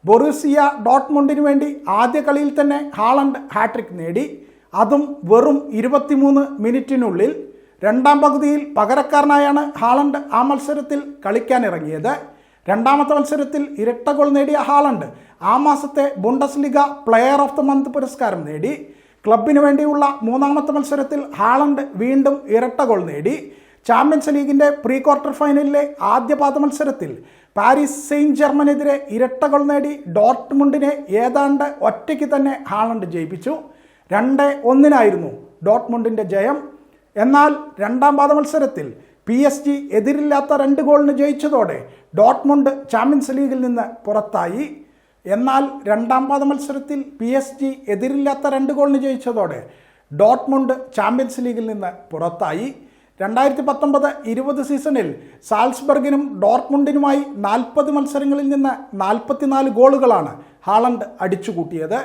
Borussia ഡോട്ട്മുണ്ടിന് വേണ്ടി ആദ്യ കളിയിൽ തന്നെ ഹാളണ്ട് ഹാട്രിക് നേടി, അതും വെറും 23 മിനിറ്റിനുള്ളിൽ. രണ്ടാം പകുതിയിൽ പകരക്കാരനായാണ് ഹാളണ്ട് ആ മത്സരത്തിൽ കളിക്കാനിറങ്ങിയത്. രണ്ടാമത്തെ മത്സരത്തിൽ ഇരട്ട ഗോൾ നേടിയ ഹാളണ്ട് ആ മാസത്തെ Bundesliga player of the month പുരസ്കാരം നേടി. ക്ലബിന് വേണ്ടിയുള്ള മൂന്നാമത്തെ മത്സരത്തിൽ ഹാളണ്ട് വീണ്ടും ഇരട്ട ഗോൾ നേടി. ചാമ്പ്യൻസ് ലീഗിൻ്റെ പ്രീ ക്വാർട്ടർ ഫൈനലിലെ ആദ്യപാദ മത്സരത്തിൽ പാരീസ് സെയിൻറ്റ് ജർമ്മനെതിരെ ഇരട്ട ഗോൾ നേടി ഡോട്ട്മുണ്ടിനെ ഏതാണ്ട് ഒറ്റയ്ക്ക് തന്നെ ഹാളണ്ട് ജയിപ്പിച്ചു. 2-1 ഡോട്ട്മുണ്ടിൻ്റെ ജയം. എന്നാൽ രണ്ടാം പാദ മത്സരത്തിൽ PSG എതിരില്ലാത്ത 2 ഗോളിന് ജയിച്ചതോടെ ഡോട്ട്മുണ്ട് ചാമ്പ്യൻസ് ലീഗിൽ നിന്ന് പുറത്തായി. എന്നാൽ രണ്ടാം പാദ മത്സരത്തിൽ PSG എതിരില്ലാത്ത 2 ഗോളിന് ജയിച്ചതോടെ ഡോട്ട്മുണ്ട് ചാമ്പ്യൻസ് ലീഗിൽ നിന്ന് പുറത്തായി. 2019-20 സീസണിൽ സാൽസ്ബർഗിനും ഡോട്ട്മുണ്ടിനുമായി 40 മത്സരങ്ങളിൽ നിന്ന് 44 ഗോളുകളാണ് ഹാളണ്ട് അടിച്ചുകൂട്ടിയത്.